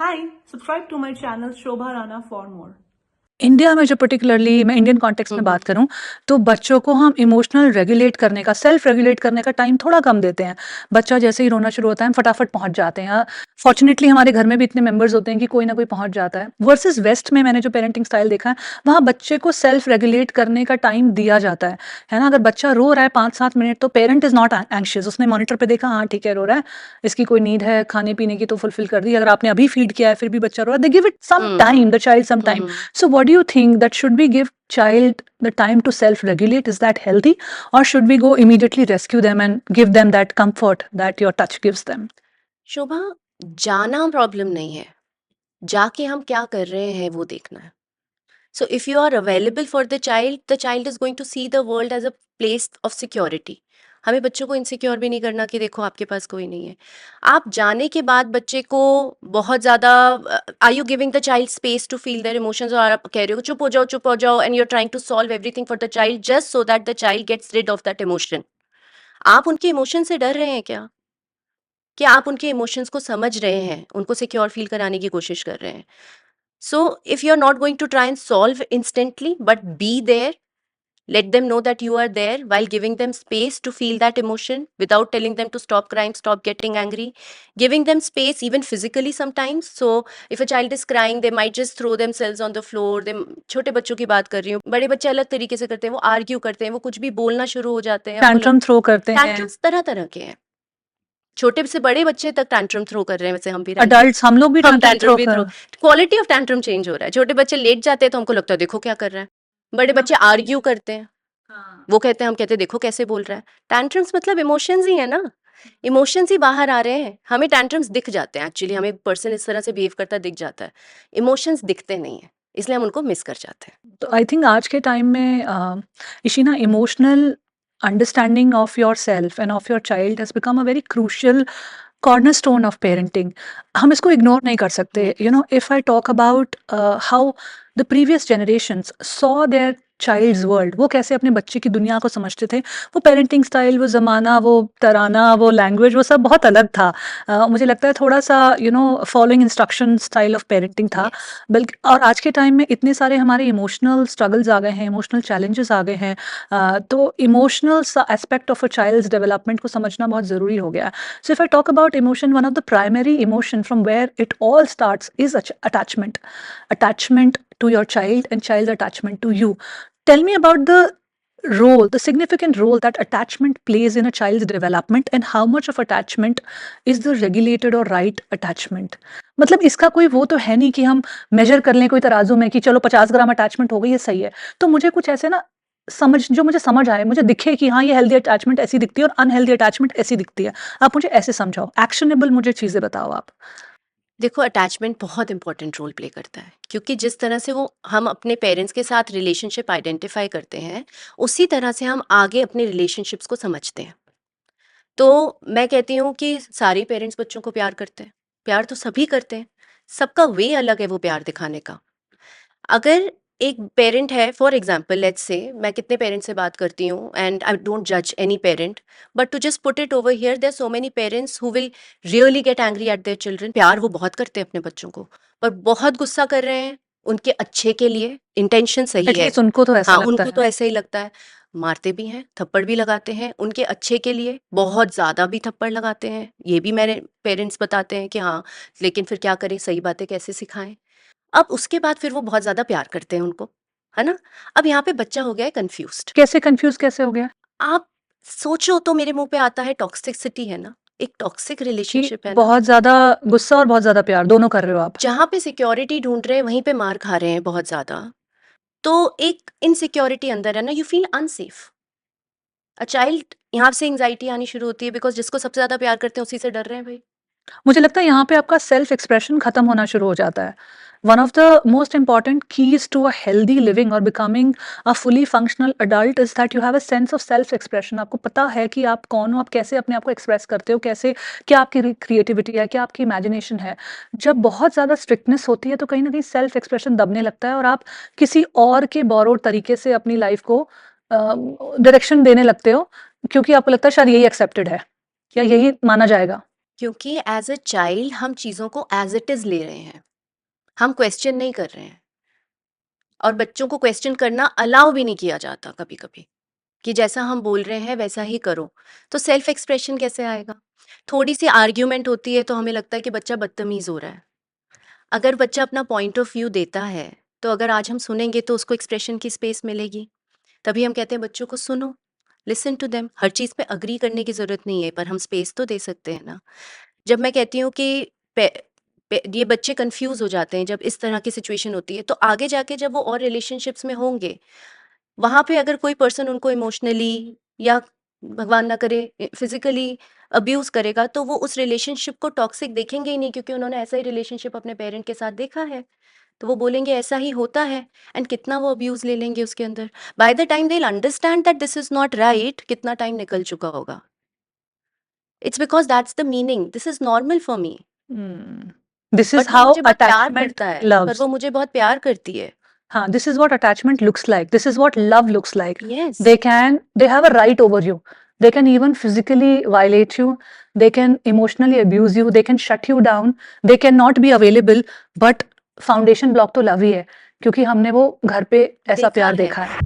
Hi, subscribe to my channel Shobha Rana for more. India में जो particularly मैं Indian context में बात करूं तो बच्चों को हम इमोशनल रेगुलेट करने का सेल्फ रेगुलेट करने का टाइम थोड़ा कम देते हैं। बच्चा जैसे ही रोना शुरू होता है हम फटाफट पहुंच जाते हैं। फॉर्चुनेटली हमारे घर में भी इतने मेंबर्स होते हैं कि कोई ना कोई पहुंच जाता है। वर्सेस वेस्ट में मैंने जो पेरेंटिंग स्टाइल देखा है वहाँ बच्चे को सेल्फ रेगुलेट करने का टाइम दिया जाता है ना। अगर बच्चा रो रहा है 5-7 मिनट तो पेरेंट इज नॉट एंशियस, उसने मॉनिटर पे देखा हाँ ठीक है रो रहा है, इसकी कोई नीड है खाने पीने की तो फुलफिल कर दी। अगर आपने अभी फीड किया है फिर भी बच्चा रो रहा है, they give it some time, the child some time. So what do you think, that should we give child the time to self-regulate? Is that healthy, or should we go immediately rescue them and give them that comfort that your touch gives them? शोभा, जाना problem नहीं है, जाके हम क्या कर रहे हैं वो देखना है। So if you are available for the child is going to see the world as a place of security. हमें बच्चों को इनसिक्योर भी नहीं करना कि देखो आपके पास कोई नहीं है। आप जाने के बाद बच्चे को बहुत ज़्यादा are you giving the child space to feel their emotions, और आप कह रहे हो चुप हो जाओ and you are trying to solve everything for the child just so that the child gets rid of that emotion. आप उनके इमोशन से डर रहे हैं क्या? क्या आप उनके इमोशंस को समझ रहे हैं, उनको सिक्योर फील कराने की कोशिश कर रहे हैं? So if you are not going to try and solve instantly but be there, let them know that you are there while giving them space to feel that emotion without telling them to stop crying, stop getting angry, giving them space even physically sometimes. So if a child is crying they might just throw themselves on the floor. they छोटे बच्चों की बात कर रही हूँ, बड़े बच्चे अलग तरीके से करते हैं, वो आर्ग्यू करते हैं, वो कुछ भी बोलना शुरू हो जाते हैं। टैंट्रम थ्रो करते हैं। टैंट्रम्स तरह तरह के हैं, छोटे से बड़े बच्चे तक टैंट्रम थ्रो कर रहे हैं। वैसे हम भी अडल्ट्स हम लोग भी हम टैंट्रम टैंट्रम थ्रो भी कर। Throw, quality of tantrum change हो रहा है। छोटे बच्चे लेट जाते हैं तो हमको लगता है देखो क्या कर रहा है, बड़े बच्चे आर्ग्यू करते हैं, वो कहते हैं, हम कहते हैं देखो कैसे बोल रहा है। टैंट्रम्स मतलब इमोशंस ही है ना, इमोशंस ही बाहर आ रहे हैं। हमें टैंट्रम्स दिख जाते हैं, एक्चुअली हमें पर्सन इस तरह से बिहेव करता दिख जाता है, इमोशंस दिखते नहीं है, इसलिए हम उनको मिस कर जाते हैं। तो आई थिंक आज के टाइम में इशिना, emotional understanding of yourself and of your child has become a very crucial cornerstone of parenting. हम इसको इग्नोर नहीं कर सकते। if I talk about how the previous generations saw their child's world, वो कैसे अपने बच्चे की दुनिया को समझते थे, वो पेरेंटिंग स्टाइल, वो ज़माना, वो तराना, वो लैंग्वेज, वो सब बहुत अलग था। मुझे लगता है थोड़ा सा following instruction style of parenting था। बल्कि और आज के टाइम में इतने सारे हमारे इमोशनल स्ट्रगल्स आ गए हैं, इमोशनल चैलेंजेस आ गए हैं। तो emotional aspect of a child's development को समझना बहुत ज़रूरी हो गया है। So if I talk about emotion, one of the primary emotion from where it all starts is attachment. Attachment to your child and child's attachment to you. Tell me about the significant role that attachment plays in a child's development and how much of attachment is the regulated or right attachment. मतलब इसका कोई वो तो है नहीं कि हम major कर लें कोई तराजू में कि चलो 50 ग्राम अटैचमेंट हो गई ये सही है। तो मुझे कुछ ऐसे ना जो मुझे समझ आए, मुझे दिखे कि हाँ ये हेल्दी अटैचमेंट ऐसी दिखती है और अनहेल्दी अटैचमेंट ऐसी दिखती है। आप मुझे ऐसे समझाओ, एक्शनेबल मुझे चीज़ें बताओ आप। देखो, अटैचमेंट बहुत इंपॉर्टेंट रोल प्ले करता है, क्योंकि जिस तरह से वो हम अपने पेरेंट्स के साथ रिलेशनशिप आइडेंटिफाई करते हैं, उसी तरह से हम आगे अपने रिलेशनशिप्स को समझते हैं। तो मैं कहती हूँ कि सारे पेरेंट्स बच्चों को प्यार करते हैं, प्यार तो सभी करते हैं, सबका वे अलग है वो प्यार दिखाने का। अगर एक पेरेंट है, फॉर एग्जाम्पल लेट्स से, मैं कितने पेरेंट्स से बात करती हूँ एंड आई डोंट जज any parent, but to just put it over here, there so many parents who will really get angry at their children. प्यार वो बहुत करते हैं अपने बच्चों को, पर बहुत गुस्सा कर रहे हैं उनके अच्छे के लिए, इंटेंशन सही है, एटलीस्ट उनको तो ऐसा हाँ लगता उनको है। तो ऐसा ही लगता है। मारते भी हैं, थप्पड़ भी लगाते हैं उनके अच्छे के लिए, बहुत ज़्यादा भी थप्पड़ लगाते हैं, ये भी मेरे पेरेंट्स बताते हैं कि हाँ, लेकिन फिर क्या करें, सही बातें कैसे सिखाएं। अब उसके बाद फिर वो बहुत ज़्यादा प्यार करते हैं उनको, है ना? अब यहाँ पे बच्चा हो गया है कन्फ्यूज़्ड। कैसे कंफ्यूज कैसे हो गया आप सोचो तो मेरे मुँह पे आता है टॉक्सिसिटी, है ना? एक टॉक्सिक कि रिलेशनशिप है ना? बहुत ज़्यादा गुस्सा और बहुत ज़्यादा प्यार दोनों कर रहे हो आप? जहाँ पे सिक्योरिटी ढूँढ रहे हैं वहीं पे मार खा रहे हैं बहुत ज़्यादा। तो एक इनसिक्योरिटी अंदर है ना, you feel unsafe. A child, यहाँ से एंग्ज़ायटी आनी शुरू होती है बिकॉज़ जिसको सबसे ज़्यादा प्यार करते हैं उसी से डर रहे हैं भई। मुझे लगता है यहाँ पे आपका सेल्फ एक्सप्रेशन खत्म होना शुरू हो जाता है। One of the most important keys to a healthy living और becoming a fully functional adult is that you have a sense of self expression. आपको पता है कि आप कौन हो, आप कैसे अपने आप को एक्सप्रेस करते हो, कैसे, क्या आपकी क्रिएटिविटी है, क्या आपकी इमेजिनेशन है। जब बहुत ज़्यादा स्ट्रिक्टनेस होती है तो कहीं ना कहीं सेल्फ एक्सप्रेशन दबने लगता है और आप किसी और के बोरोड तरीके से अपनी लाइफ को डायरेक्शन देने लगते हो, क्योंकि आपको लगता है शायद यही एक्सेप्टेड है या यही माना जाएगा। क्योंकि एज अ चाइल्ड हम चीज़ों को एज इट इज़ ले रहे हैं, हम क्वेश्चन नहीं कर रहे हैं, और बच्चों को क्वेश्चन करना अलाउ भी नहीं किया जाता कभी कभी, कि जैसा हम बोल रहे हैं वैसा ही करो। तो सेल्फ एक्सप्रेशन कैसे आएगा? थोड़ी सी आर्ग्यूमेंट होती है तो हमें लगता है कि बच्चा बदतमीज़ हो रहा है। अगर बच्चा अपना पॉइंट ऑफ व्यू देता है, तो अगर आज हम सुनेंगे तो उसको एक्सप्रेशन की स्पेस मिलेगी। तभी हम कहते हैं बच्चों को सुनो, लिसन टू देम। हर चीज़ पे अग्री करने की ज़रूरत नहीं है, पर हम स्पेस तो दे सकते हैं ना। जब मैं कहती हूँ कि ये बच्चे कंफ्यूज हो जाते हैं जब इस तरह की सिचुएशन होती है, तो आगे जाके जब वो और रिलेशनशिप्स में होंगे, वहाँ पे अगर कोई पर्सन उनको इमोशनली या भगवान ना करे फिजिकली अब्यूज करेगा, तो वो उस रिलेशनशिप को टॉक्सिक देखेंगे ही नहीं, क्योंकि उन्होंने ऐसा ही रिलेशनशिप अपने पेरेंट के साथ देखा है। तो वो बोलेंगे ऐसा ही होता है, एंड कितना वो अब्यूज ले लेंगे उसके अंदर। By the time they understand that this is not right, कितना टाइम निकल चुका होगा। It's because that's the meaning, this is normal for me. This is but वो how मुझे बहुत प्यार attachment करता है, पर loves. वो मुझे बहुत प्यार करती है। हाँ, this is what attachment looks like. This is what love looks like. Yes. They have a right over you. They can even physically violate you. They can emotionally abuse you. They can shut you down. They cannot be available. But foundation block तो love ही है, क्योंकि हमने वो घर पे ऐसा देखा प्यार है। देखा है.